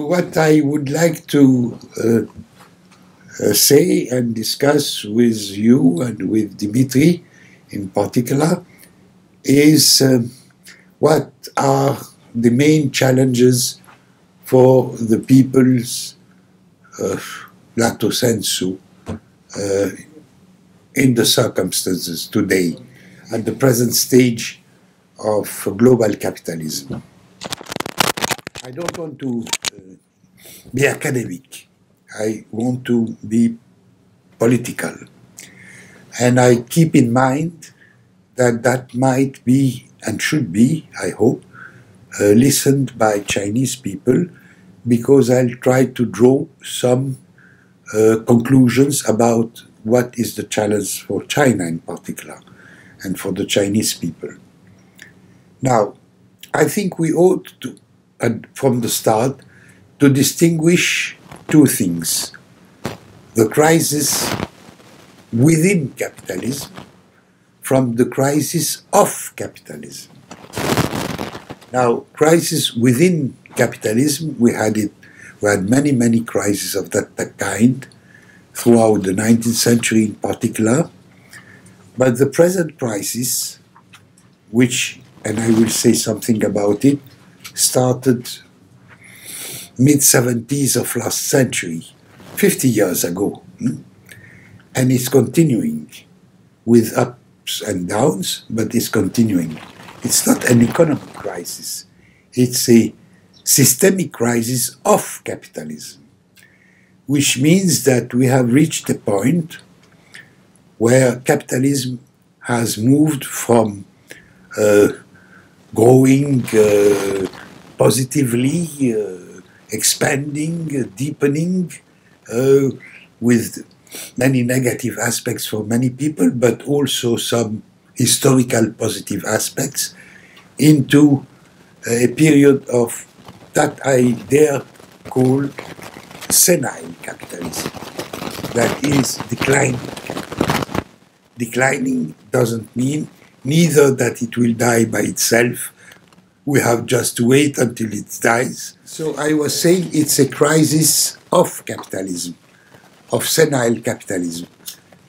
what I would like to say and discuss with you and with Dimitri in particular is what are the main challenges for the peoples lato sensu in the circumstances today at the present stage of global capitalism. I don't want to be academic. I want to be political. And I keep in mind that that might be and should be, I hope, listened by Chinese people, because I'll try to draw some conclusions about what is the challenge for China in particular and for the Chinese people. Now, I think we ought to, from the start, to distinguish two things: the crisis within capitalism from the crisis of capitalism. Now, crisis within capitalism, we had many crises of that kind throughout the 19th century in particular, but the present crisis, which, and I will say something about it, started mid-70s of last century, 50 years ago, and it's continuing with ups and downs, but it's continuing. It's not an economic crisis, it's a systemic crisis of capitalism, which means that we have reached a point where capitalism has moved from growing positively, expanding, deepening, with many negative aspects for many people, but also some historical positive aspects, into a period of that I dare call senile capitalism, that is declining capitalism. Declining doesn't mean neither that it will die by itself. We have just to wait until it dies. So I was saying it's a crisis of capitalism, of senile capitalism,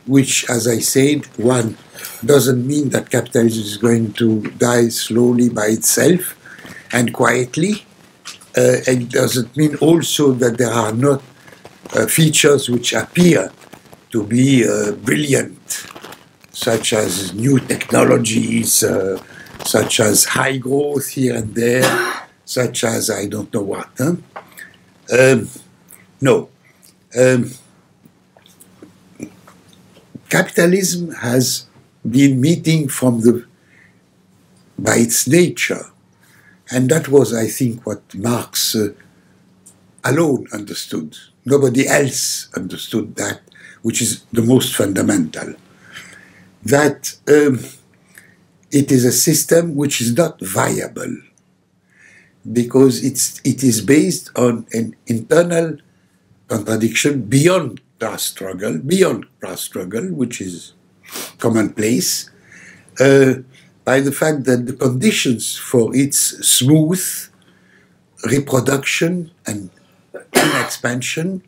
which, as I said, one, doesn't mean that capitalism is going to die slowly by itself and quietly. It doesn't mean also that there are not features which appear to be brilliant, such as new technologies, such as high growth here and there, such as I don't know what. No. Capitalism has been meeting by its nature, and that was, I think, what Marx alone understood. Nobody else understood that, which is the most fundamental. That it is a system which is not viable, because it is based on an internal contradiction beyond class struggle, which is commonplace, by the fact that the conditions for its smooth reproduction and expansion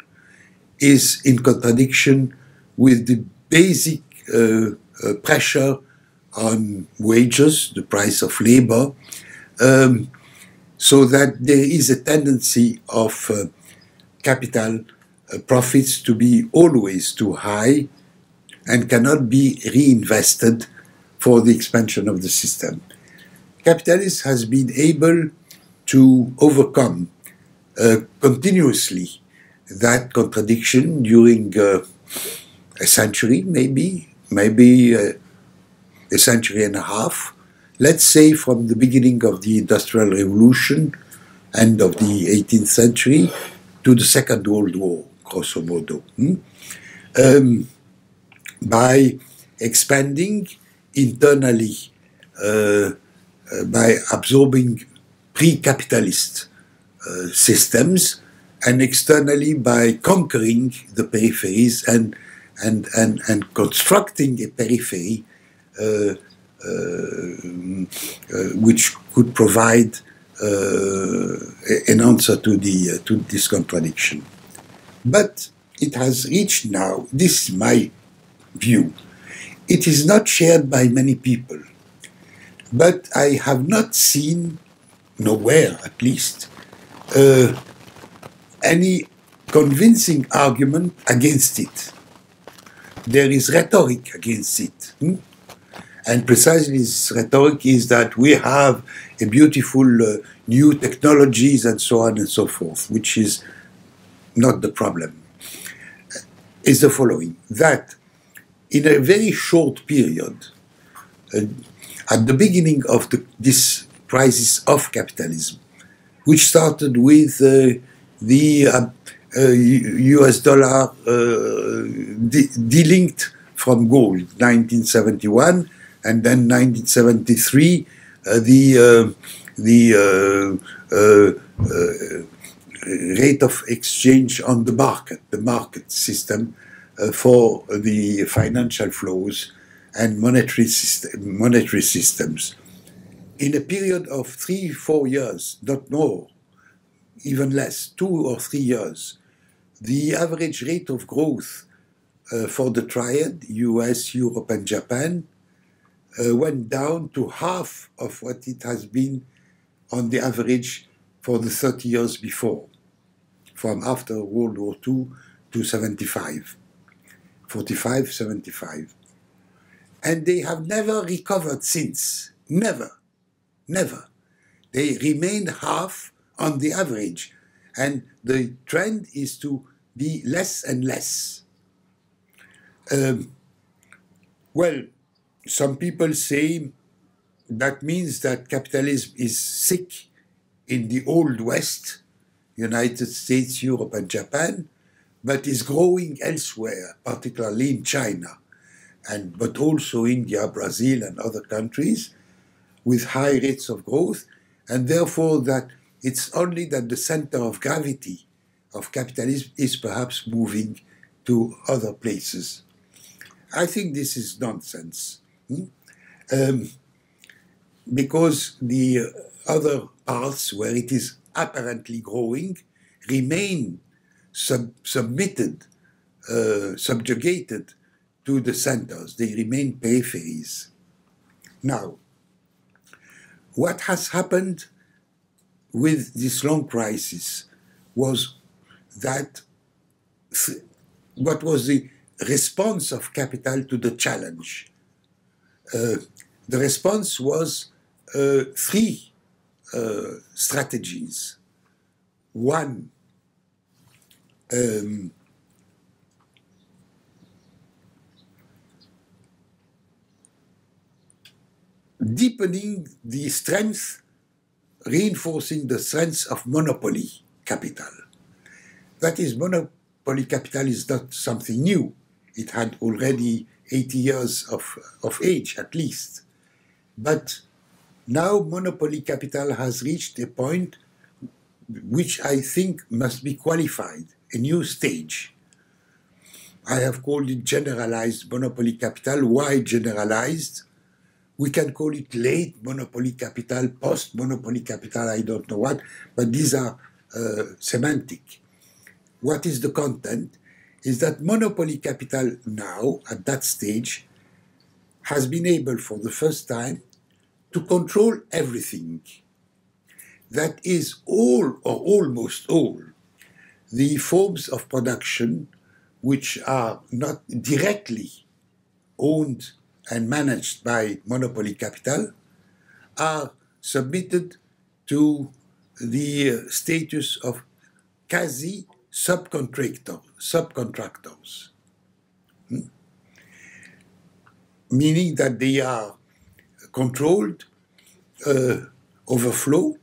is in contradiction with the basic pressure on wages, the price of labor, so that there is a tendency of capital profits to be always too high and cannot be reinvested for the expansion of the system. Capitalism has been able to overcome continuously that contradiction during a century, maybe a century and a half. Let's say from the beginning of the Industrial Revolution, end of the 18th century, to the Second World War, grosso modo, by expanding internally, by absorbing pre-capitalist systems, and externally by conquering the peripheries and constructing a periphery which could provide an answer to this contradiction. But it has reached now, this is my view, it is not shared by many people. But I have not seen, nowhere at least, any convincing argument against it. There is rhetoric against it. And precisely this rhetoric is that we have a beautiful new technologies and so on and so forth, which is not the problem. Is the following, that in a very short period, at the beginning of this crisis of capitalism, which started with the US dollar delinked from gold, 1971, and then 1973, the rate of exchange on the market system for the financial flows and monetary systems. In a period of 3-4 years, not more, even less, 2 or 3 years, the average rate of growth for the Triad, US, Europe, and Japan, went down to half of what it has been on the average for the 30 years before, from after World War II to 75, 45, 75. And they have never recovered since, never. They remained half on the average, and the trend is to be less and less. Well, some people say that means that capitalism is sick in the old West, United States, Europe, and Japan, but is growing elsewhere, particularly in China, but also India, Brazil, and other countries with high rates of growth, and therefore that it's only that the center of gravity of capitalism is perhaps moving to other places. I think this is nonsense, because the other parts where it is apparently growing remain subjugated to the centers. They remain peripheries. Now, what has happened with this long crisis was that what was the response of capital to the challenge? The response was 3 strategies. One, deepening the strength, reinforcing the strength of monopoly capital. That is, monopoly capital is not something new. It had already 80 years of age, at least. But now monopoly capital has reached a point which I think must be qualified, a new stage. I have called it generalized monopoly capital. Why generalized? We can call it late monopoly capital, post-monopoly capital, I don't know what, but these are semantic. What is the content? Is that monopoly capital now, at that stage, has been able for the first time to control everything. That is all, or almost all, the forms of production which are not directly owned and managed by monopoly capital are submitted to the status of quasi-subcontractors, meaning that they are controlled, overflow,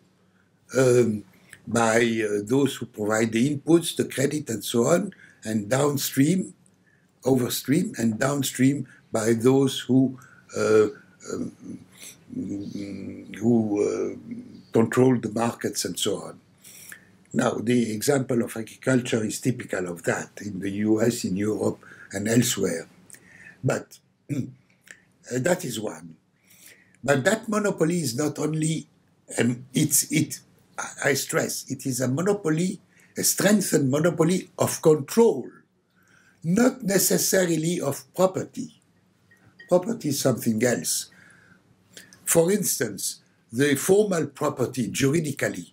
by those who provide the inputs, the credit, and so on, and downstream, overstream, and downstream by those who control the markets and so on. Now, the example of agriculture is typical of that in the US, in Europe, and elsewhere. But that is one. But that monopoly is not only, it I stress, it is a monopoly, a strengthened monopoly of control, not necessarily of property. Property is something else. For instance, the formal property juridically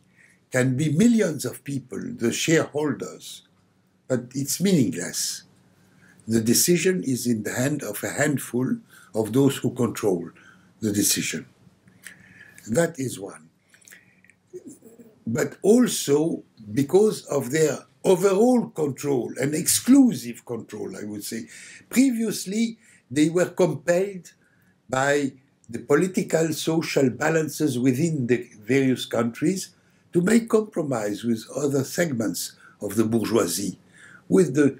can be millions of people, the shareholders, but it's meaningless. The decision is in the hand of a handful of those who control the decision. That is one. But also because of their overall control and exclusive control, I would say. Previously, they were compelled by the political, social balances within the various countries to make compromise with other segments of the bourgeoisie, with the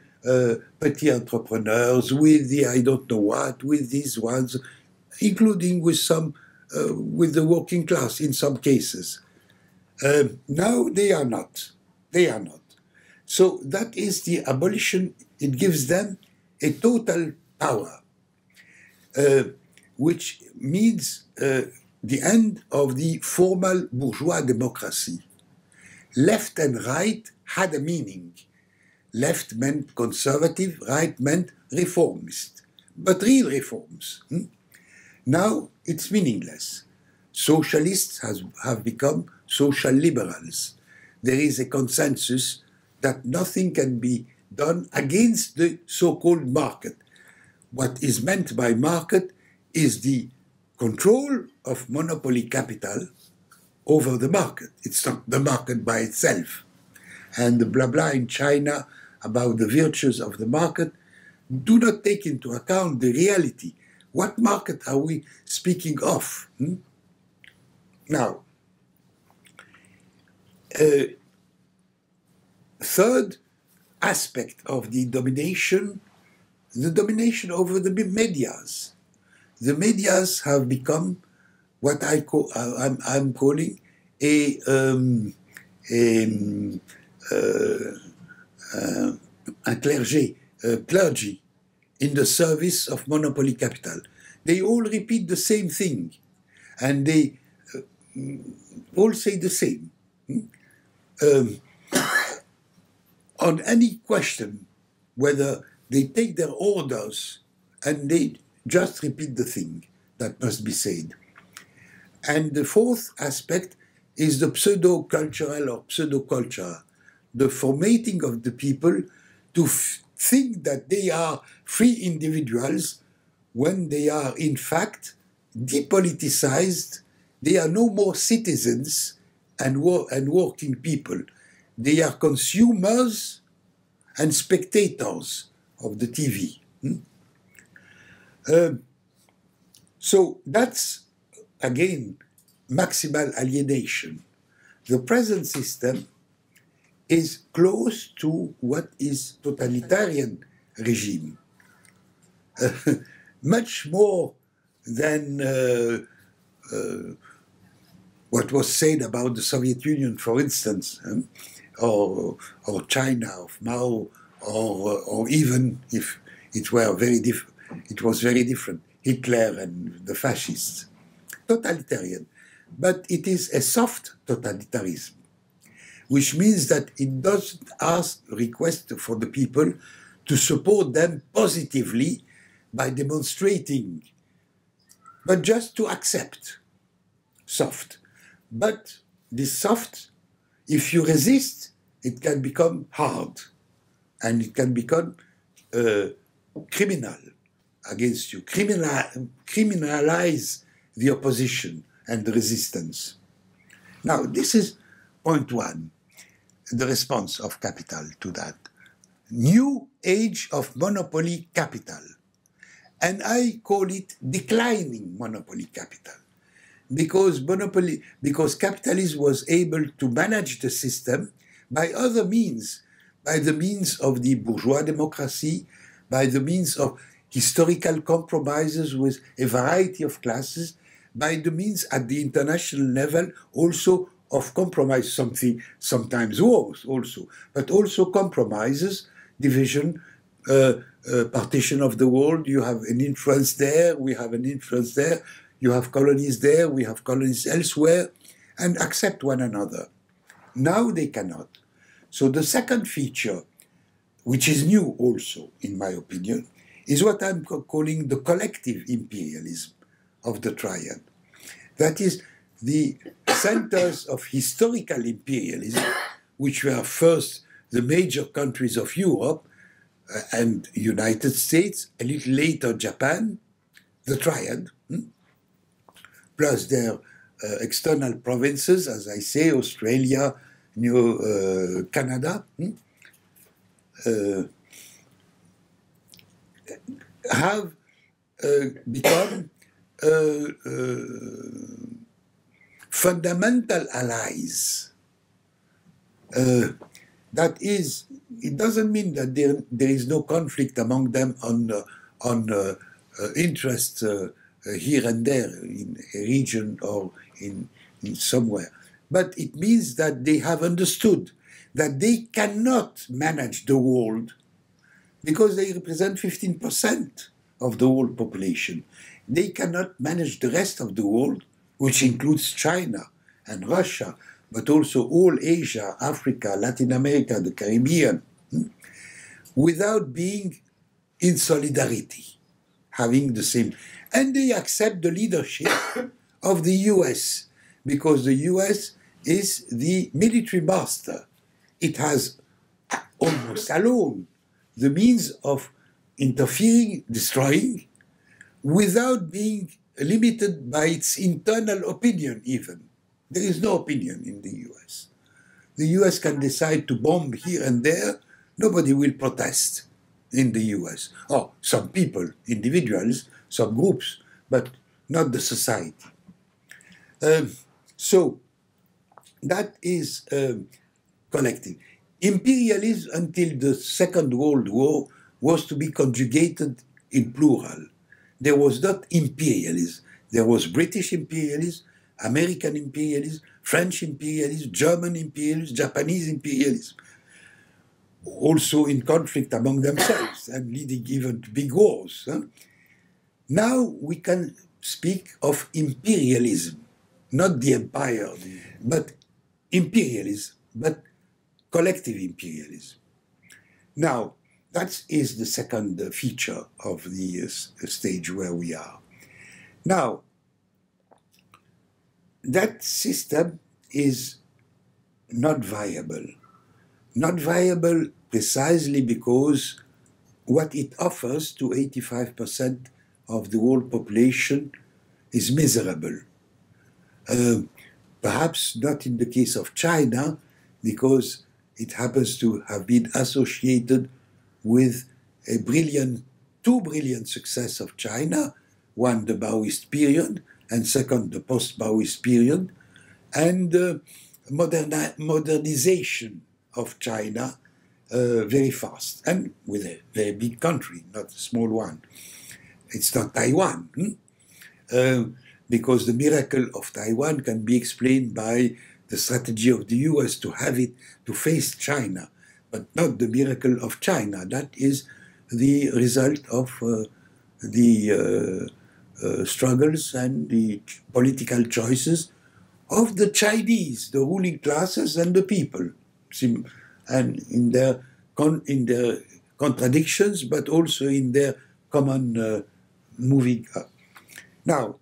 petty entrepreneurs, with the I don't know what, with these ones, including with some, with the working class in some cases. Now they are not. They are not. So that is the abolition. It gives them a total power, which means the end of the formal bourgeois democracy. Left and right had a meaning. Left meant conservative, right meant reformist, but real reforms. Now it's meaningless. Socialists have become social liberals. There is a consensus that nothing can be done against the so-called market. What is meant by market is the control of monopoly capital over the market. It's not the market by itself. And the blah blah in China about the virtues of the market do not take into account the reality. What market are we speaking of? Now, third aspect of the domination over the medias. The medias have become what I'm calling un clergy in the service of monopoly capital. They all repeat the same thing, and they all say the same. On any question, whether they take their orders and they just repeat the thing that must be said. And the fourth aspect is the pseudo-cultural or pseudo-culture, the formatting of the people to think that they are free individuals when they are in fact depoliticized. They are no more citizens and working people. They are consumers and spectators of the TV. So that's, again, maximal alienation. The present system is close to what is totalitarian regime. Much more than what was said about the Soviet Union, for instance, or China of Mao, or even if it were it was very different, Hitler and the fascists. Totalitarian. But it is a soft totalitarianism, which means that it doesn't request for the people to support them positively by demonstrating, but just to accept. Soft. But this soft, if you resist, it can become hard, and it can become criminal against you, criminalize the opposition and the resistance. Now, this is point one, the response of capital to that. New age of monopoly capital. And I call it declining monopoly capital. Because capitalism was able to manage the system by other means, by the means of the bourgeois democracy, by the means of historical compromises with a variety of classes, by the means at the international level also of compromise, sometimes wars also, but also compromises, division, partition of the world. You have an influence there, we have an influence there, you have colonies there, we have colonies elsewhere, and accept one another. Now they cannot. So the second feature, which is new also, in my opinion, is what I'm calling the collective imperialism of the Triad. That is, the centers of historical imperialism, which were first the major countries of Europe and United States, a little later Japan, the Triad, plus their external provinces, as I say, Australia, Canada, have become fundamental allies. That is, it doesn't mean that there is no conflict among them on interests here and there in a region or in somewhere. But it means that they have understood that they cannot manage the world because they represent 15% of the world population. They cannot manage the rest of the world, which includes China and Russia, but also all Asia, Africa, Latin America, the Caribbean, without being in solidarity, having the same. And they accept the leadership of the US, because the US is the military master. It has almost alone the means of interfering, destroying, without being limited by its internal opinion even. There is no opinion in the US. The US can decide to bomb here and there. Nobody will protest in the US. Oh, some people, individuals, some groups, but not the society. So that is collective. Imperialism until the Second World War was to be conjugated in plural. There was not imperialism. There was British imperialism, American imperialism, French imperialism, German imperialism, Japanese imperialism, also in conflict among themselves and leading even to big wars. Now we can speak of imperialism, not the empire, but imperialism, but collective imperialism. Now, that is the second feature of the stage where we are. Now, that system is not viable. Not viable precisely because what it offers to 85% of the world population is miserable. Perhaps not in the case of China, because it happens to have been associated with two brilliant success of China, one, the Maoist period, and second, the post-Maoist period, and modernization of China very fast, and with a very big country, not a small one. It's not Taiwan, because the miracle of Taiwan can be explained by the strategy of the US to have it, to face China, but not the miracle of China. That is the result of the struggles and the political choices of the Chinese, the ruling classes and the people, and in their contradictions, but also in their common moving up. Now,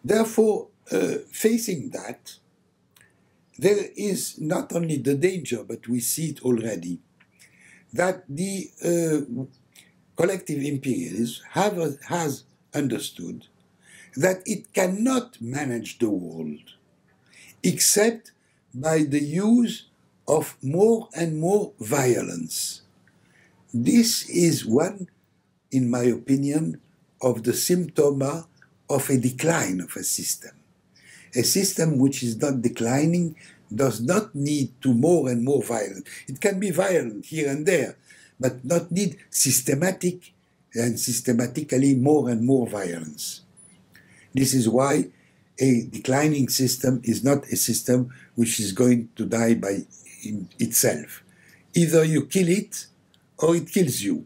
therefore, facing that, there is not only the danger, but we see it already, that the collective imperialism has understood that it cannot manage the world except by the use of more and more violence. This is one, in my opinion, of the symptoms of a decline of a system. A system which is not declining does not need to more and more violence. It can be violent here and there, but not need systematic and systematically more and more violence. This is why a declining system is not a system which is going to die by itself. Either you kill it or it kills you.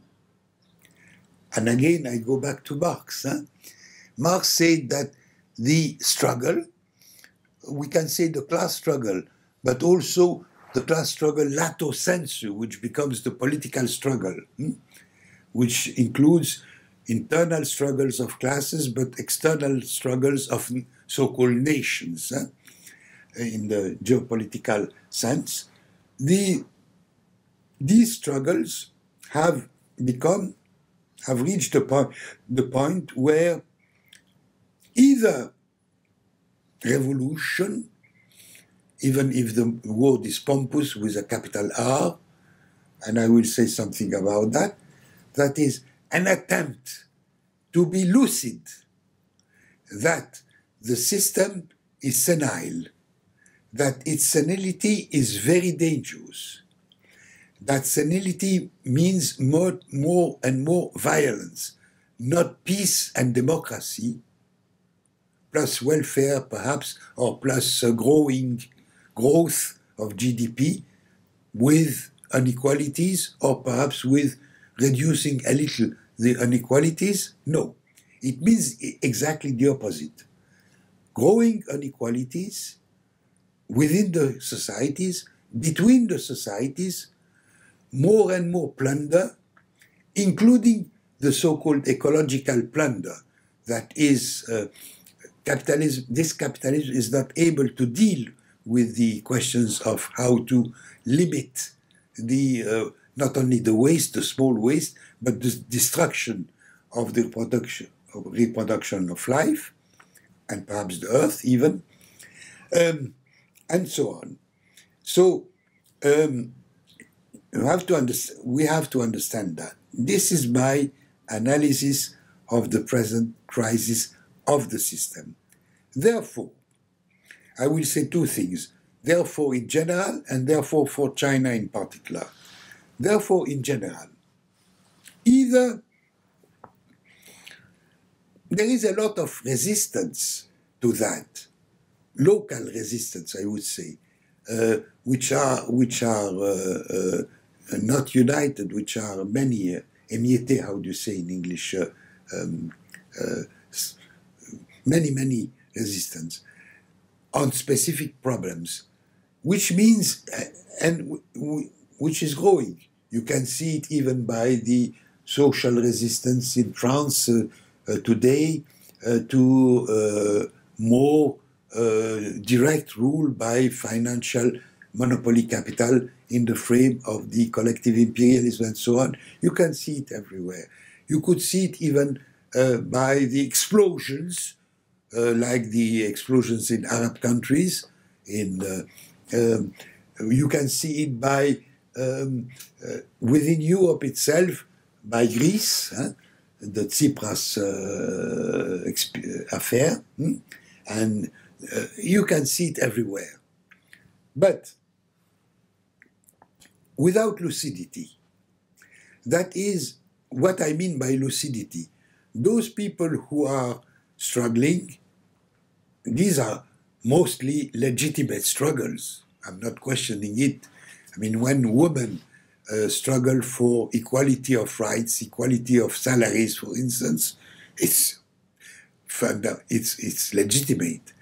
And again, I go back to Marx. Marx said that the struggle, we can say the class struggle, but also the class struggle lato sensu, which becomes the political struggle, which includes internal struggles of classes, but external struggles of so-called nations, in the geopolitical sense. These struggles have reached the point where either revolution, even if the word is pompous with a capital R, and I will say something about that, that is an attempt to be lucid that the system is senile, that its senility is very dangerous, that senility means more and more violence, not peace and democracy, plus welfare perhaps, or plus growth of GDP with inequalities, or perhaps with reducing a little the inequalities. No, it means exactly the opposite. Growing inequalities within the societies, between the societies, more and more plunder, including the so-called ecological plunder that is capitalism. This capitalism is not able to deal with the questions of how to limit the not only the waste, the small waste, but the destruction of the reproduction of life, and perhaps the earth even, and so on. So we have to understand that. This is my analysis of the present crisis of the system. Therefore, I will say two things. Therefore in general, and therefore for China in particular. Therefore in general, either there is a lot of resistance to that, local resistance, I would say, which are not united, which are many émiettés, how do you say in English, many resistance on specific problems, which means, which is growing. You can see it even by the social resistance in France today to more direct rule by financial monopoly capital in the frame of the collective imperialism and so on. You can see it everywhere. You could see it even by the explosions, like the explosions in Arab countries. You can see it by within Europe itself, by Greece, the Tsipras affair, and you can see it everywhere. But without lucidity, that is what I mean by lucidity. Those people who are struggling, these are mostly legitimate struggles. I'm not questioning it. I mean, when women struggle for equality of rights, equality of salaries, for instance, it's legitimate.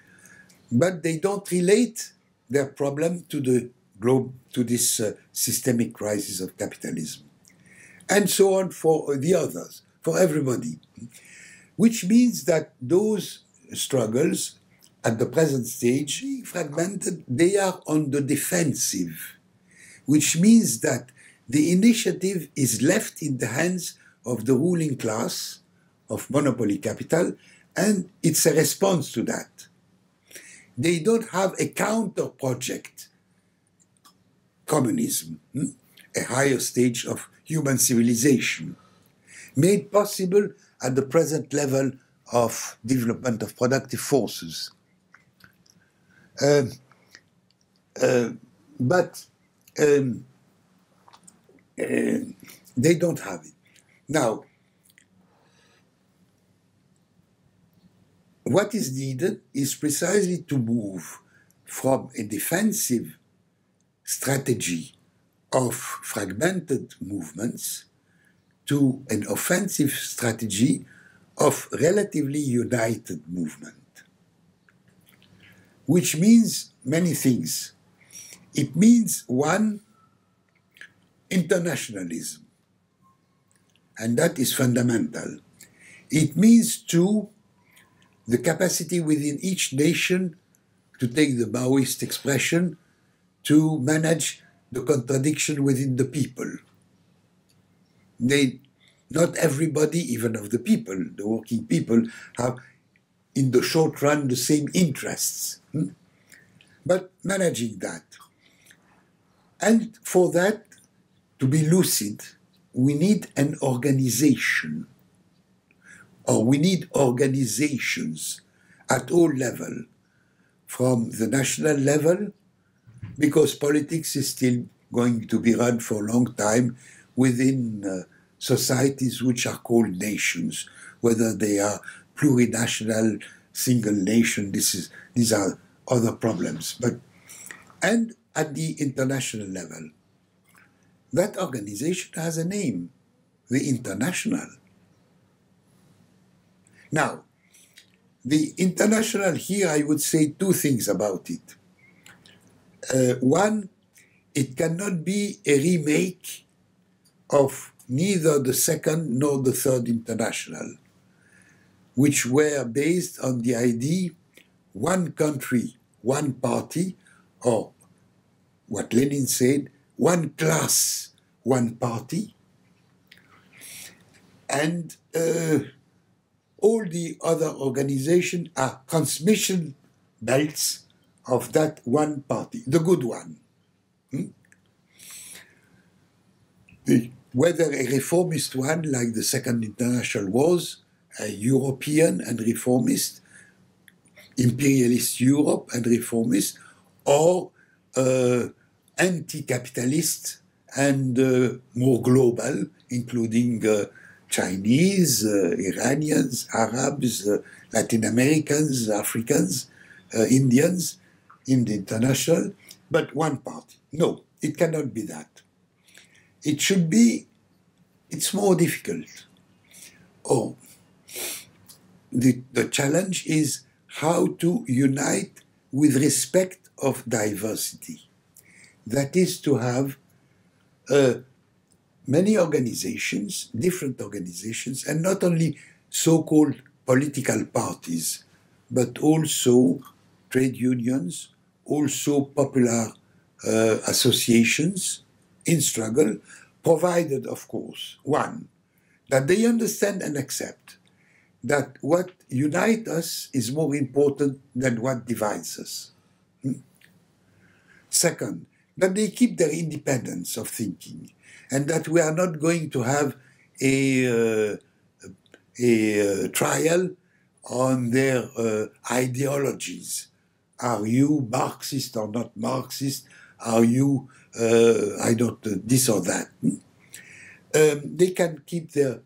But they don't relate their problem to the globe, to this systemic crisis of capitalism. And so on for the others, for everybody. Which means that those struggles at the present stage, fragmented, they are on the defensive, which means that the initiative is left in the hands of the ruling class of monopoly capital, and it's a response to that. They don't have a counter project, communism, a higher stage of human civilization, made possible at the present level of development of productive forces. But they don't have it. Now, what is needed is precisely to move from a defensive strategy of fragmented movements to an offensive strategy of relatively united movement, which means many things. It means, one, internationalism, and that is fundamental. It means, two, the capacity within each nation, to take the Maoist expression, to manage the contradiction within the people. Not everybody, even of the people, the working people, have in the short run the same interests. But managing that. And for that, to be lucid, we need an organization, or we need organizations at all levels, from the national level, because politics is still going to be run for a long time within societies which are called nations, whether they are plurinational, single nation, these are other problems. And at the international level, that organization has a name, the International. Now, the International here, I would say two things about it. One, it cannot be a remake of neither the second nor the third International, which were based on the idea one country, one party, or what Lenin said, one class, one party, and all the other organizations are transmission belts of that one party, the good one. Whether a reformist one, like the Second International was, a European and reformist, imperialist Europe and reformist, or anti-capitalist and more global, including Chinese, Iranians, Arabs, Latin Americans, Africans, Indians in the international, but one party. No, it cannot be that. It should be, it's more difficult. The challenge is how to unite with respect of diversity. That is to have many organizations, different organizations, and not only so-called political parties, but also trade unions, also popular associations in struggle, provided, of course, one, that they understand and accept that what unites us is more important than what divides us. Second, that they keep their independence of thinking, and that we are not going to have a trial on their ideologies. Are you Marxist or not Marxist? Are you, this or that? They can keep their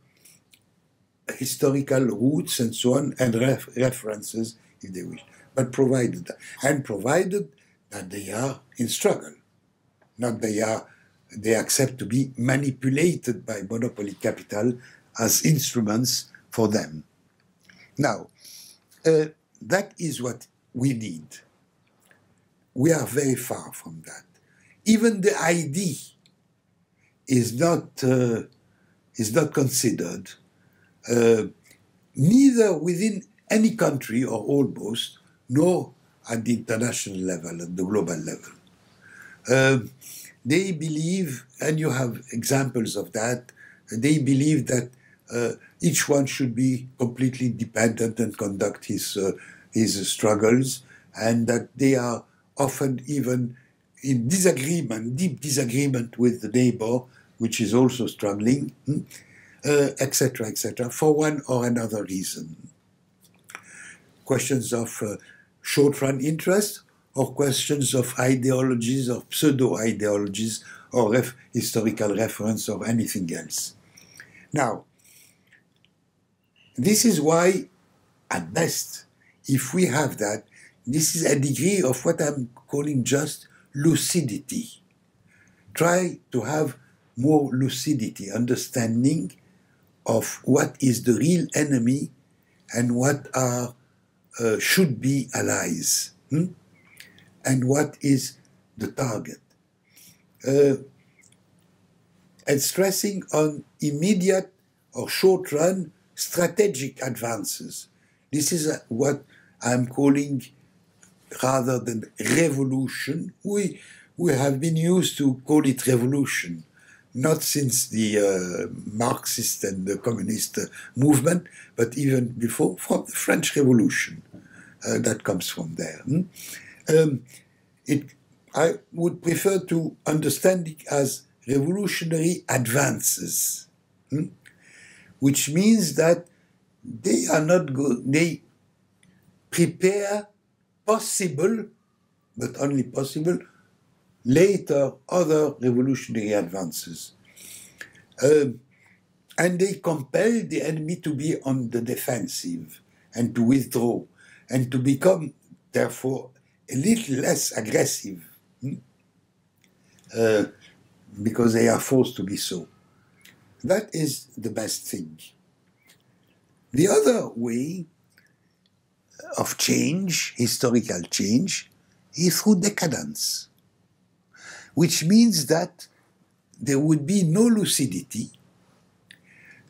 historical roots and so on, and references if they wish, but provided that they are in struggle, not they accept to be manipulated by monopoly capital as instruments for them. Now, that is what we need. We are very far from that. Even the idea is not considered, neither within any country or almost, nor at the international level, at the global level. They believe, and you have examples of that, they believe that each one should be completely independent and conduct his struggles, and that they are often even in disagreement, deep disagreement with the neighbor, which is also struggling, etc., for one or another reason. Questions of short-run interest, or questions of ideologies or pseudo-ideologies or historical reference or anything else. Now, this is why, at best, if we have that, this is a degree of what I'm calling just lucidity. Try to have more lucidity, understanding of what is the real enemy and what are should be allies, and what is the target, and stressing on immediate or short-run strategic advances. This is what I'm calling, rather than revolution, we have been used to call it revolution, not since the Marxist and the communist movement, but even before, from the French Revolution. That comes from there. I would prefer to understand it as revolutionary advances, which means that they are not good. They prepare possible, but only possible, later other revolutionary advances. And they compel the enemy to be on the defensive and to withdraw and to become, therefore, a little less aggressive because they are forced to be so. That is the best thing. The other way of change, historical change, is through decadence, which means that there would be no lucidity.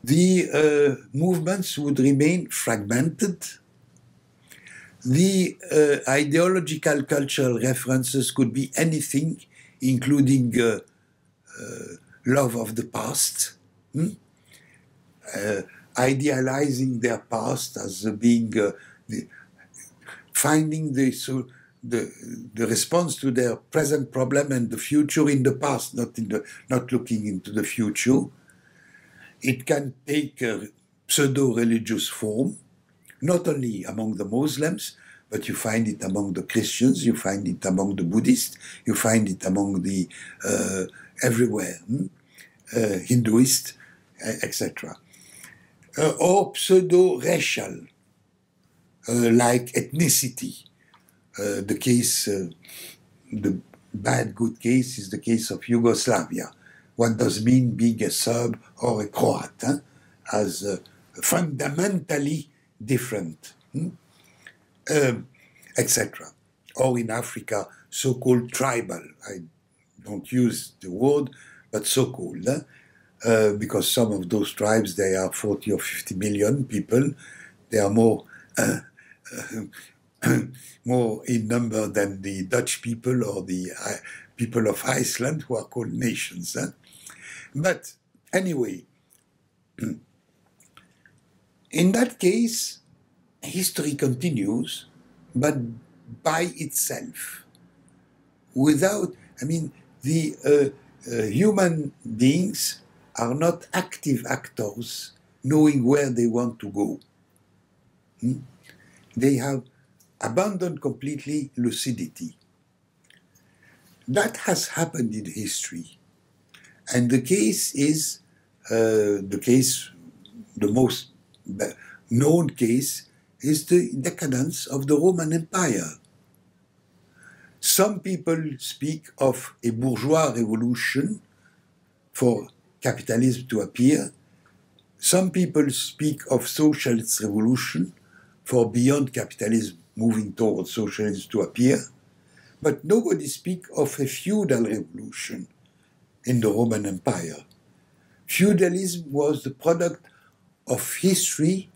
The movements would remain fragmented. The ideological cultural references could be anything, including love of the past, idealizing their past as being finding the response to their present problem and the future in the past, not looking into the future. It can take a pseudo-religious form, not only among the Muslims, but you find it among the Christians, you find it among the Buddhists, you find it among the everywhere, Hinduist, etc. Or pseudo-racial, like ethnicity. The case, the bad good case is the case of Yugoslavia. What does mean being a Serb or a Croat, as fundamentally different, etc. Or in Africa, so-called tribal. I don't use the word, but so-called, because some of those tribes, they are 40 or 50 million people. They are more more in number than the Dutch people or the people of Iceland, who are called nations. But anyway, in that case, history continues, but by itself. Without, the human beings are not active actors knowing where they want to go. They have abandoned completely lucidity. That has happened in history. And the case is, the most known case is the decadence of the Roman Empire. Some people speak of a bourgeois revolution for capitalism to appear. Some people speak of socialist revolution for beyond capitalism moving towards socialism to appear. But nobody speaks of a feudal revolution in the Roman Empire. Feudalism was the product of history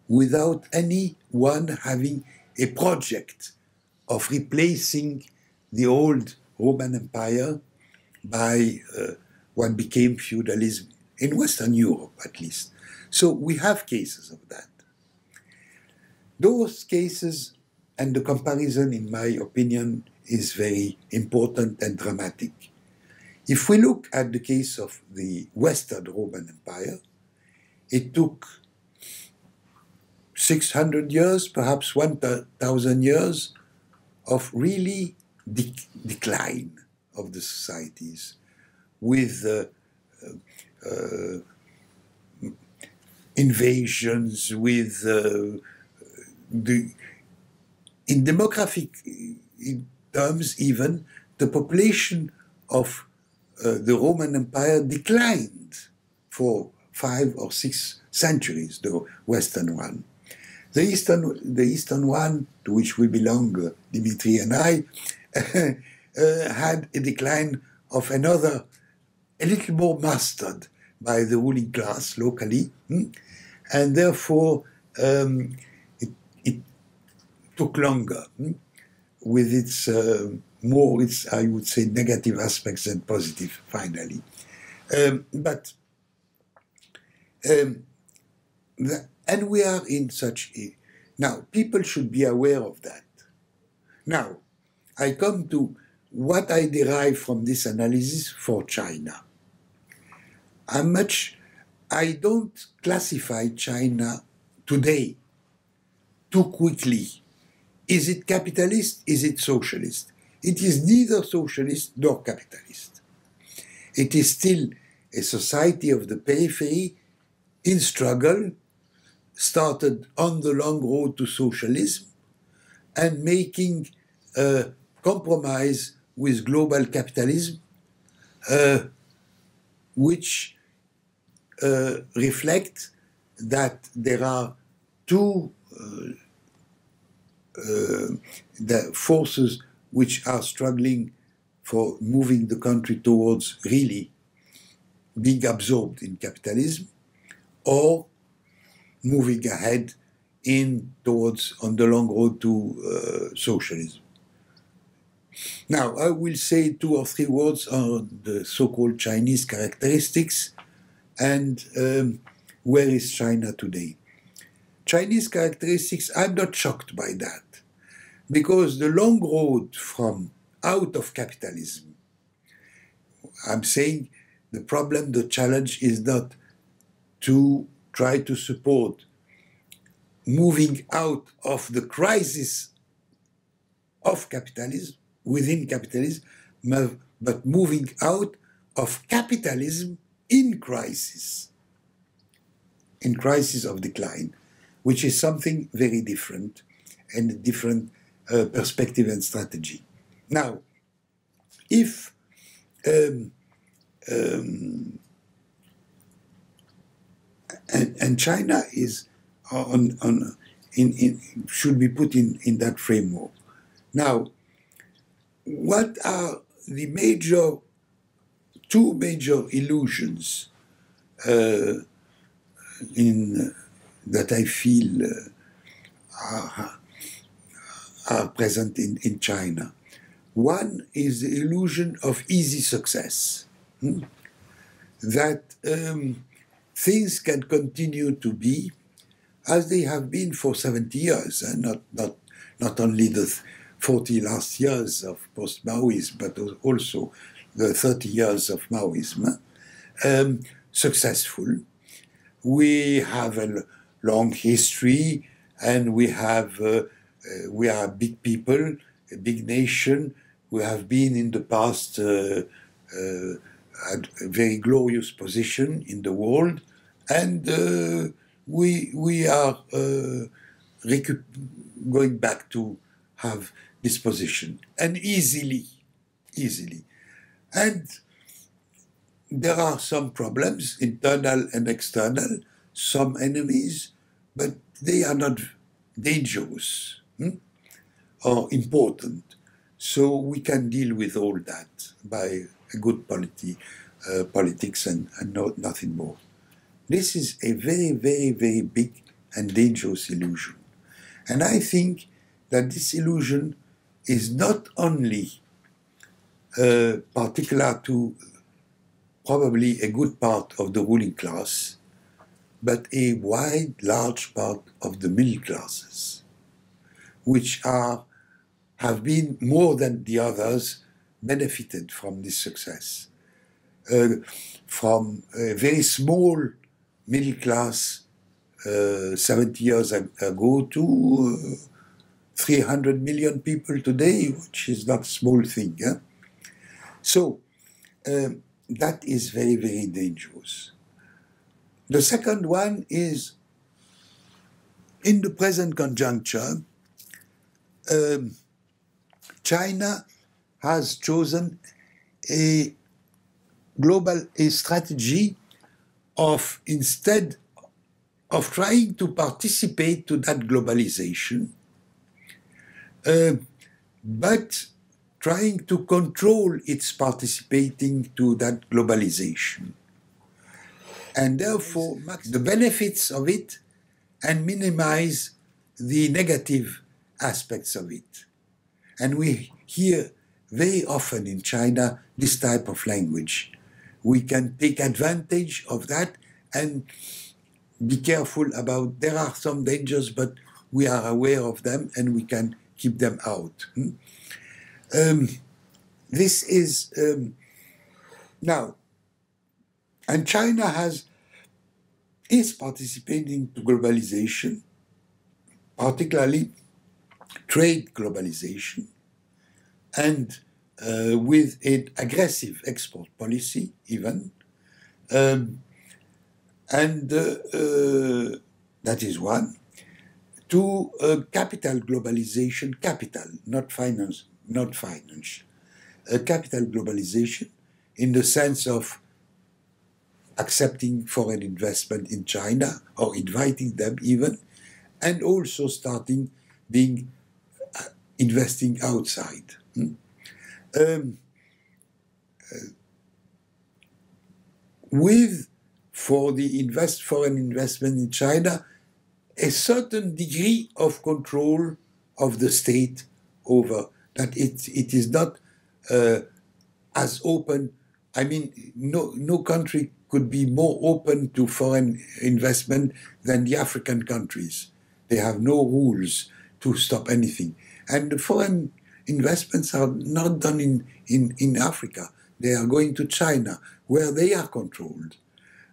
without anyone having a project of replacing the old Roman Empire by what became feudalism, in Western Europe at least. So we have cases of that. Those cases, and the comparison, in my opinion, is very important and dramatic. If we look at the case of the Western Roman Empire, it took 600 years, perhaps 1,000 years of really decline of the societies, with invasions, with in demographic terms even, the population of the Roman Empire declined for 5 or 6 centuries, the Western one. The Eastern one, to which we belong, Dimitri and I, had a decline of another, a little more mastered by the ruling class locally, and therefore it took longer with its I would say, negative aspects than positive, finally. And we are in such a... Now, people should be aware of that. Now, I come to what I derive from this analysis for China. I don't classify China today too quickly. Is it capitalist? Is it socialist? It is neither socialist nor capitalist. It is still a society of the periphery in struggle, started on the long road to socialism and making a compromise with global capitalism, which reflect that there are two the forces which are struggling for moving the country towards really being absorbed in capitalism or moving ahead towards on the long road to socialism. Now, I will say 2 or 3 words on the so-called Chinese characteristics and where is China today. Chinese characteristics, I'm not shocked by that, because the long road from out of capitalism, I'm saying the problem, the challenge is not to try to support moving out of the crisis of capitalism, within capitalism, but moving out of capitalism in crisis of decline, which is something very different and a different perspective and strategy. Now, if and China is should be put in that framework. Now, what are the two major illusions that I feel are present in China? One is the illusion of easy success, that things can continue to be as they have been for 70 years, and not only the 40 last years of post-Maoism, but also the 30 years of Maoism, successful. We have a long history, and we are big people, a big nation. We have been in the past at a very glorious position in the world, and we are going back to have this position, and easily. And there are some problems, internal and external, some enemies, but they are not dangerous or important. So we can deal with all that by a good politics and nothing more. This is a very, very, very big and dangerous illusion. And I think that this illusion is not only particular to probably a good part of the ruling class, but a large part of the middle classes, which have been more than the others benefited from this success. From a very small middle class 70 years ago to 300 million people today, which is not a small thing. So that is very, very dangerous. The second one is, in the present conjuncture, China has chosen a strategy of, instead of trying to participate to that globalization, but trying to control its participating to that globalization. And therefore, the benefits of it and minimize the negative aspects of it. And we hear very often in China this type of language. We can take advantage of that and be careful about, there are some dangers, but we are aware of them and we can keep them out. This is, now, and China is participating to globalization, particularly trade globalization, and with an aggressive export policy even, and that is one. To capital globalization, capital, not finance, not financial, capital globalization in the sense of accepting foreign investment in China or inviting them even, and also starting being investing outside. With, for the foreign investment in China, a certain degree of control of the state over that. It is not as open. I mean, no country could be more open to foreign investment than the African countries. They have no rules to stop anything. And the foreign investments are not done in Africa. They are going to China, where they are controlled.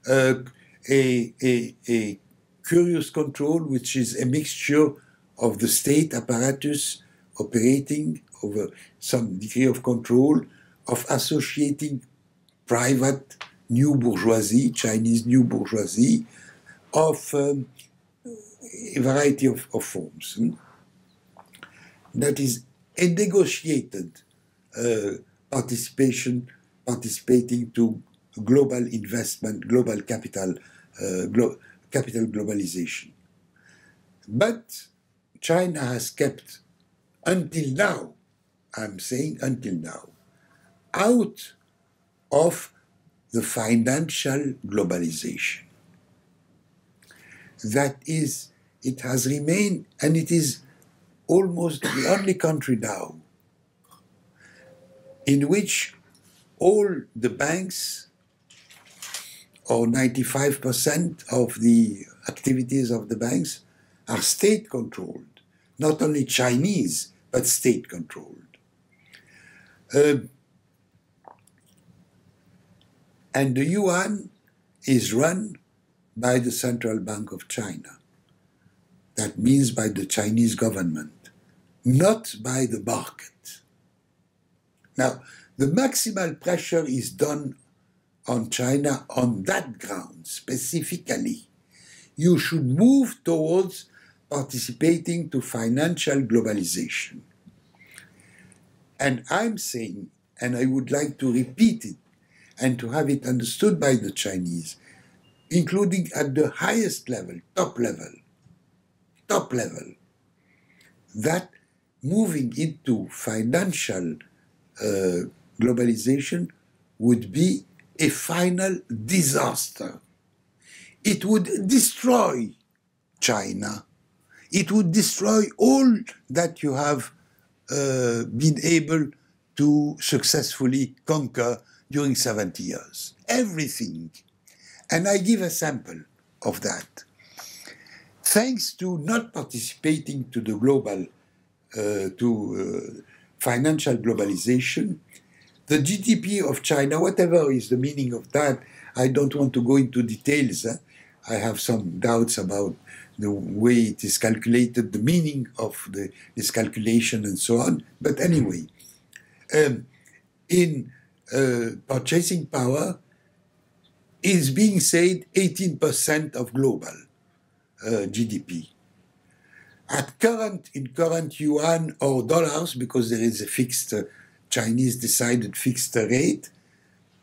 A curious control, which is a mixture of the state apparatus operating over some degree of control, of associating private new bourgeoisie, Chinese new bourgeoisie, of a variety of forms. That is a negotiated participating to global investment, global capital, capital globalization. But China has kept, until now, I'm saying until now, out of the financial globalization. That is, it has remained, and it is almost the only country now in which all the banks, or 95% of the activities of the banks, are state-controlled. Not only Chinese, but state-controlled. And the yuan is run by the Central Bank of China. That means by the Chinese government, not by the market. Now, the maximal pressure is done on China on that ground specifically. You should move towards participating to financial globalization. And I'm saying, and I would like to repeat it and to have it understood by the Chinese, including at the highest level, top level, that moving into financial globalization would be a final disaster. It would destroy China. It would destroy all that you have been able to successfully conquer during 70 years. Everything. And I give a sample of that. Thanks to not participating to the global, financial globalization, the GDP of China, whatever is the meaning of that, I don't want to go into details. I have some doubts about the way it is calculated, the meaning of this calculation and so on. But anyway, in purchasing power is being said 18% of global GDP. In current yuan or dollars, because there is a fixed Chinese decided fixed rate,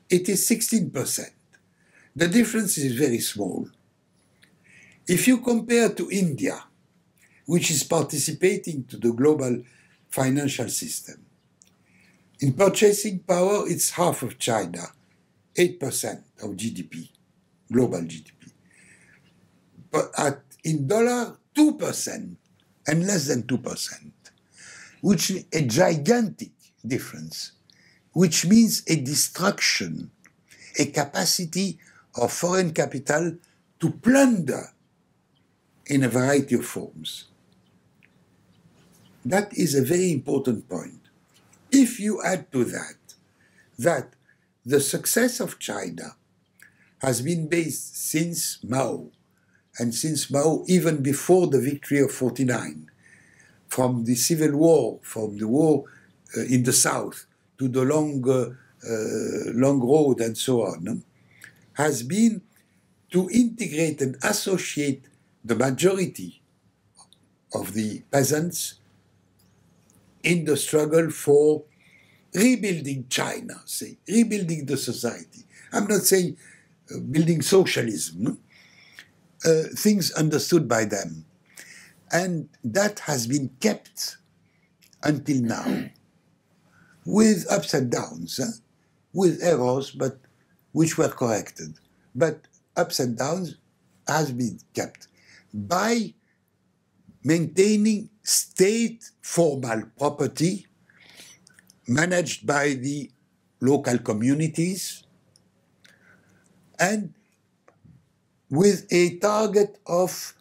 it is 16%. The difference is very small. If you compare to India, which is participating to the global financial system, In purchasing power, it's half of China, 8% of GDP, global GDP. But in dollar, 2% and less than 2%, which is a gigantic difference, which means a destruction, a capacity of foreign capital to plunder in a variety of forms. That is a very important point. If you add to that the success of China has been based since Mao, and since Mao even before the victory of 49, from the civil war, from the war in the south to the long road and so on, has been to integrate and associate the majority of the peasants in the struggle for rebuilding China, say, rebuilding the society. I'm not saying building socialism, things understood by them. And that has been kept until now, with ups and downs, with errors, but which were corrected. But ups and downs has been kept by maintaining state formal property managed by the local communities and with a target of,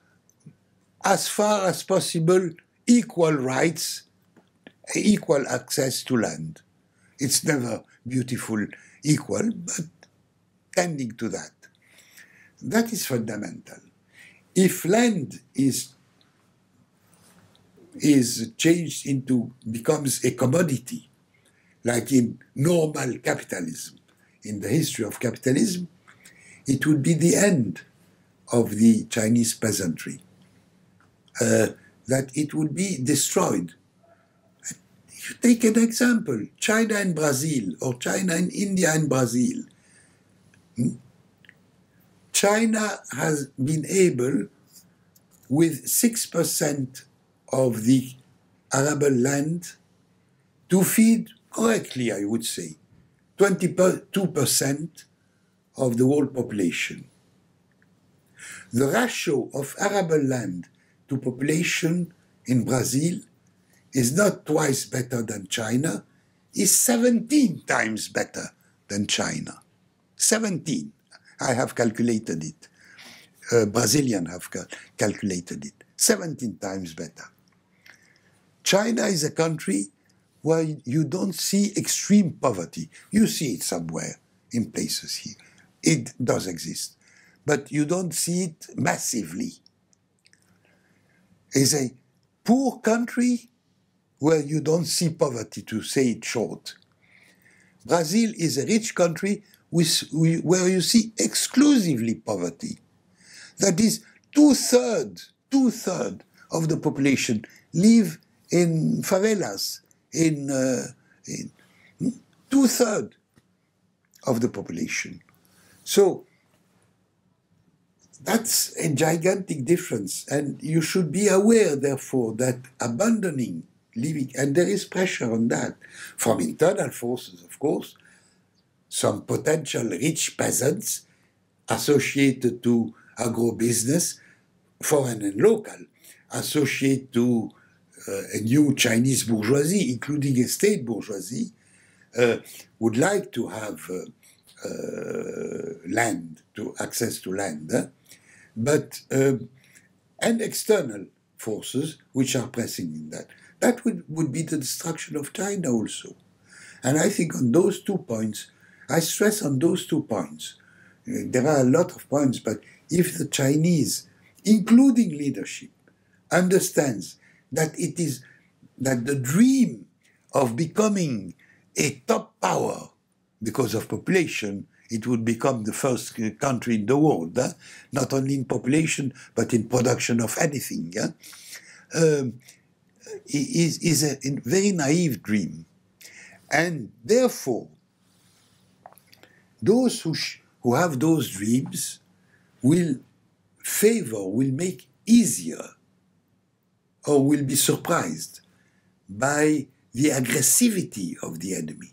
as far as possible, equal rights, equal access to land. It's never beautiful, equal, but tending to that. That is fundamental. If land is changed into, becomes a commodity, like in normal capitalism, in the history of capitalism, it would be the end of the Chinese peasantry, that it would be destroyed. You take an example, China and Brazil, or China and India and Brazil. China has been able, with 6% of the arable land, to feed correctly, I would say, 22% of the world population. The ratio of arable land to population in Brazil is not twice better than China, is 17 times better than China. 17. I have calculated it. Brazilian have calculated it. 17 times better. China is a country where you don't see extreme poverty. You see it somewhere in places here. It does exist. But you don't see it massively. It's a poor country where you don't see poverty, to say it short. Brazil is a rich country where you see exclusively poverty. That is, two-thirds of the population live in favelas, in two-thirds of the population. So that's a gigantic difference, and you should be aware, therefore, that abandoning living, and there is pressure on that from internal forces, of course, some potential rich peasants associated to agro-business, foreign and local, associated to a new Chinese bourgeoisie, including a state bourgeoisie, would like to have land, to access to land, but and external forces which are pressing in that. That would be the destruction of China also. And I think on those 2 points, I stress on those 2 points. There are a lot of points, but if the Chinese, including leadership, understands that it is that the dream of becoming a top power because of population, it would become the first country in the world, not only in population, but in production of anything, is a very naive dream. And therefore, those who have those dreams will make easier or will be surprised by the aggressivity of the enemy.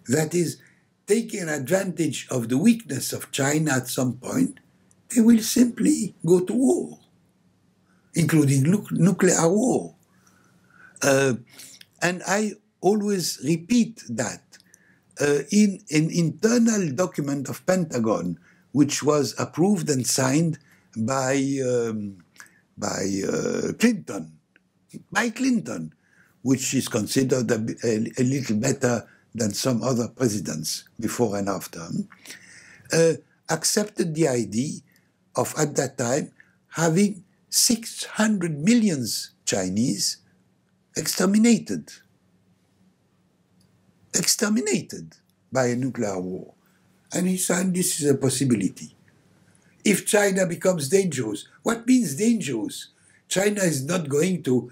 That is, taking advantage of the weakness of China at some point, they will simply go to war, including nuclear war. And I always repeat that in an internal document of Pentagon, which was approved and signed by Clinton, which is considered a little better than some other presidents before and after, accepted the idea of, at that time, having 600 million Chinese exterminated by a nuclear war. And he said this is a possibility. If China becomes dangerous, what means dangerous? China is not going to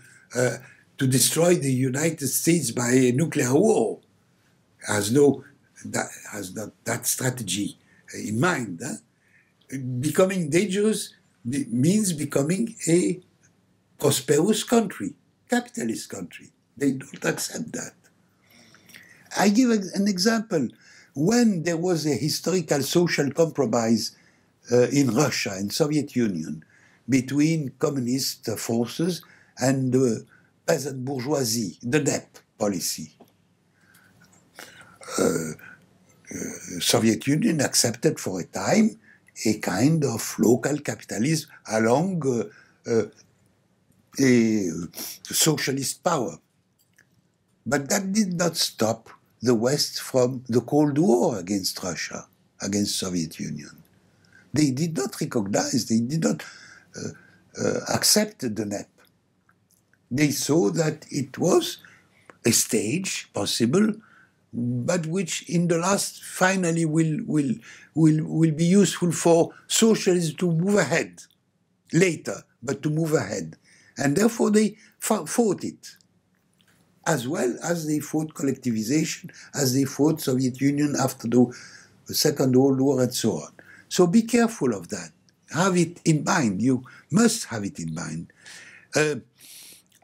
destroy the United States by a nuclear war. Has not that strategy in mind. Becoming dangerous means becoming a prosperous country, capitalist country. They don't accept that. I give an example. When there was a historical social compromise in Russia and Soviet Union between communist forces and the peasant bourgeoisie, the NEP policy, Soviet Union accepted for a time a kind of local capitalism along a socialist power. But that did not stop the West from the Cold War against Russia, against Soviet Union. They did not recognize, they did not accept the NEP. They saw that it was a stage possible, but which in the last finally will be useful for socialism to move ahead later, but to move ahead. And therefore they fought it, as well as they fought collectivization, as they fought Soviet Union after the Second World War and so on. So be careful of that. Have it in mind. You must have it in mind.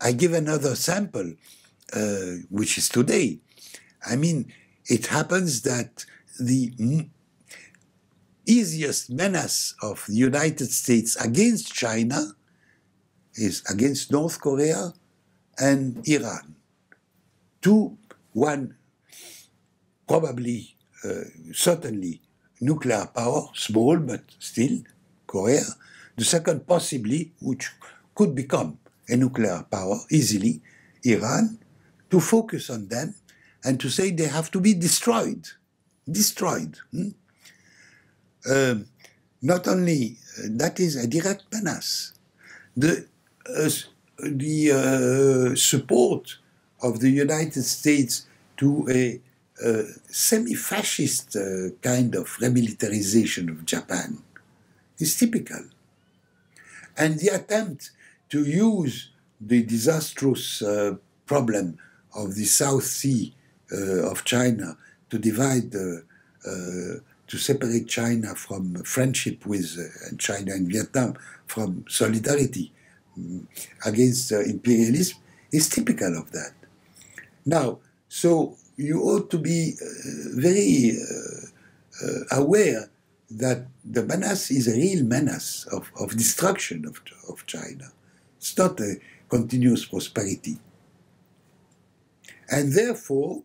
I give another sample, which is today. I mean, it happens that the easiest menace of the United States against China is against North Korea and Iran. One, probably, certainly, nuclear power, small but still, Korea. The second, possibly, which could become a nuclear power easily, Iran, to focus on them and to say they have to be destroyed. Destroyed. Not only, that is a direct menace. The support of the United States to a semi-fascist kind of remilitarization of Japan is typical. And the attempt to use the disastrous problem of the South Sea of China to divide, to separate China from friendship with China and Vietnam, from solidarity against imperialism, is typical of that. Now, so you ought to be very aware that the menace is a real menace of destruction of China. It's not a continuous prosperity. And therefore,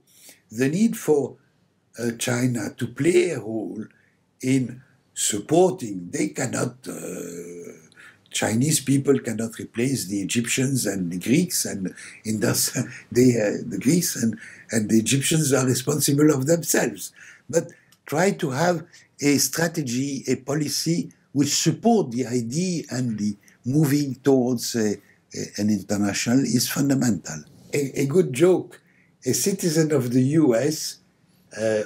the need for China to play a role in supporting, they cannot, Chinese people cannot replace the Egyptians and the Greeks, and in thus the Greeks and the Egyptians are responsible of themselves. But try to have a strategy, a policy which support the idea and the moving towards an international is fundamental. A good joke, a citizen of the US, a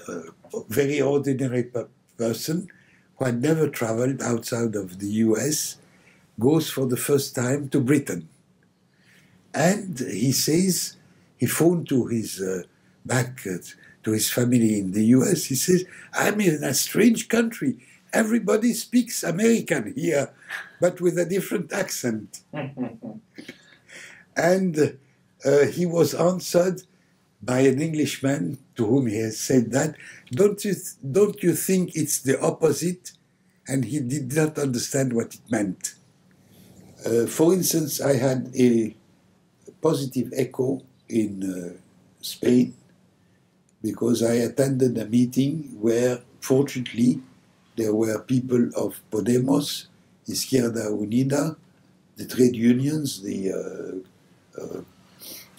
very ordinary person who had never traveled outside of the US, goes for the first time to Britain. And he says, he phoned to his back to his family in the US. He says, I'm in a strange country. Everybody speaks American here, but with a different accent. And he was answered by an Englishman to whom he has said that, don't you think it's the opposite? And he did not understand what it meant. For instance, I had a positive echo in Spain because I attended a meeting where, fortunately, there were people of Podemos, Izquierda Unida, the trade unions, the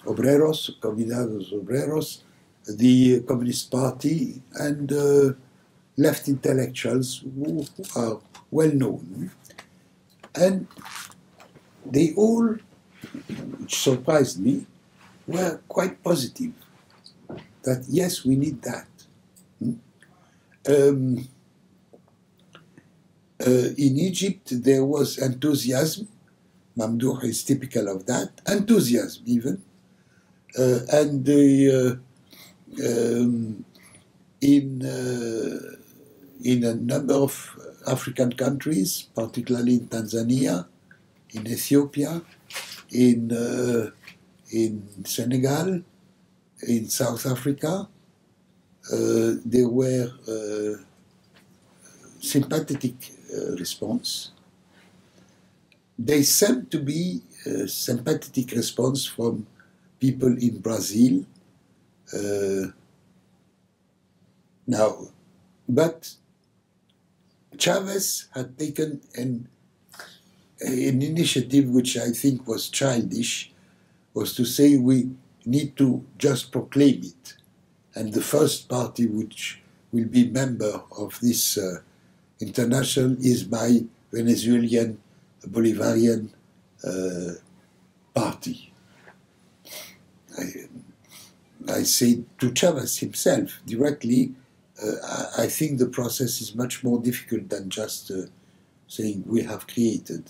Obreros, Comunidades Obreros, the Communist Party, and left intellectuals who are well known. And they all, which surprised me, were quite positive that yes, we need that. In Egypt, there was enthusiasm. Mamdouh is typical of that, enthusiasm even. And in a number of African countries, particularly in Tanzania, in Ethiopia, in Senegal, in South Africa, there were sympathetic response. There seemed to be a sympathetic response from people in Brazil. Now, but Chavez had taken an initiative which I think was childish, was to say we need to just proclaim it. And the first party which will be member of this international is my Venezuelan Bolivarian party. I say to Chavez himself directly, I think the process is much more difficult than just saying we have created.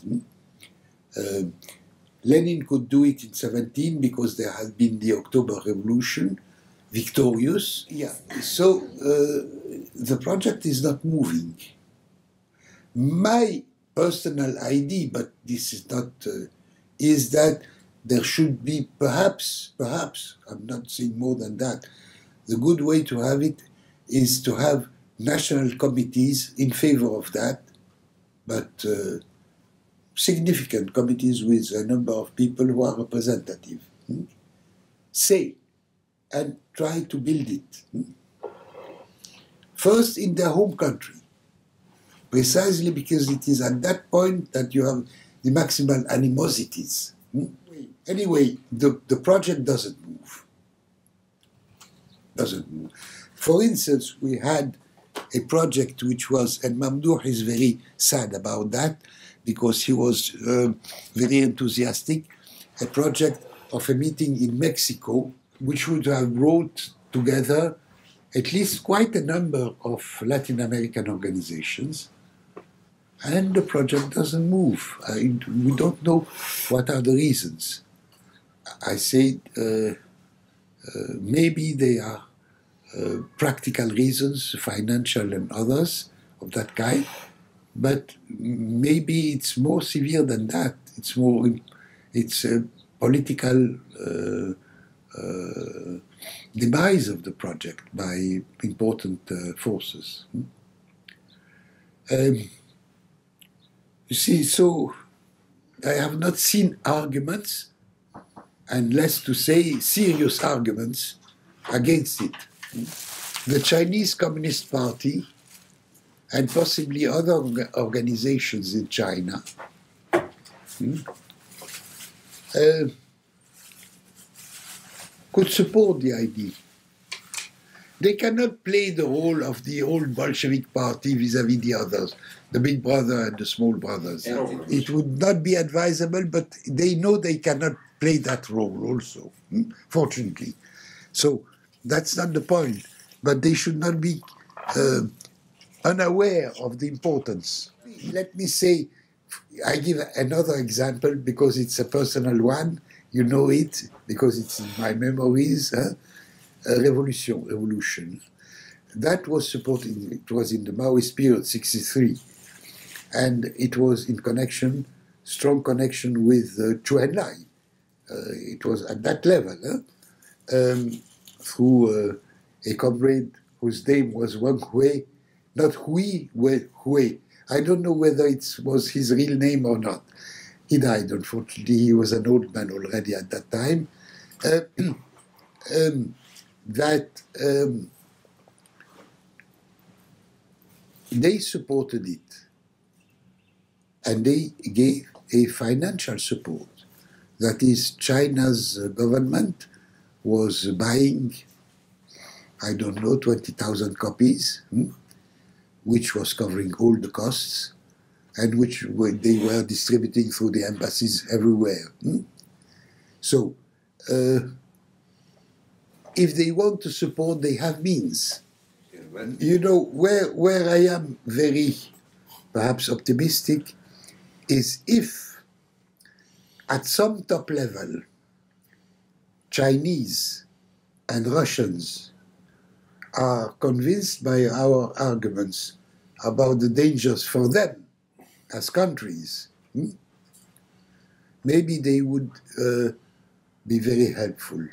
Lenin could do it in 17 because there had been the October Revolution, victorious. Yeah. So the project is not moving. My personal idea, but this is not, is that there should be perhaps, I'm not saying more than that, the good way to have it is to have national committees in favor of that, but significant committees with a number of people who are representative. Say and try to build it. First in their home country, precisely because it is at that point that you have the maximal animosities. Anyway, the project doesn't move. For instance, we had a project which was, and Mamdouh is very sad about that, because he was very enthusiastic, a project of a meeting in Mexico, which would have brought together at least quite a number of Latin American organizations, and the project doesn't move. We don't know what are the reasons. I say maybe they are practical reasons, financial and others of that kind, but maybe it's more severe than that. It's a political demise of the project by important forces. You see, so I have not seen arguments, and less to say serious arguments, against it. The Chinese Communist Party and possibly other organizations in China could support the idea. They cannot play the role of the old Bolshevik party vis-à-vis the others, the big brother and the small brothers. It would not be advisable, but they know they cannot play that role also, fortunately. So that's not the point, but they should not be unaware of the importance. Let me say, I give another example because it's a personal one. You know it because it's in my memories. Revolution. That was supported, it was in the Maoist period, 63. And it was in connection, strong connection with Tsui. it was at that level, through a comrade whose name was Wang Hui, not Hui, Hui. I don't know whether it was his real name or not. He died, unfortunately. He was an old man already at that time. They supported it, and they gave a financial support. That is, China's government was buying, I don't know, 20,000 copies, which was covering all the costs, and which they were distributing through the embassies everywhere. So, if they want to support, they have means. You know, where I am very, perhaps optimistic, is if at some top level, Chinese and Russians are convinced by our arguments about the dangers for them as countries, maybe they would be very helpful.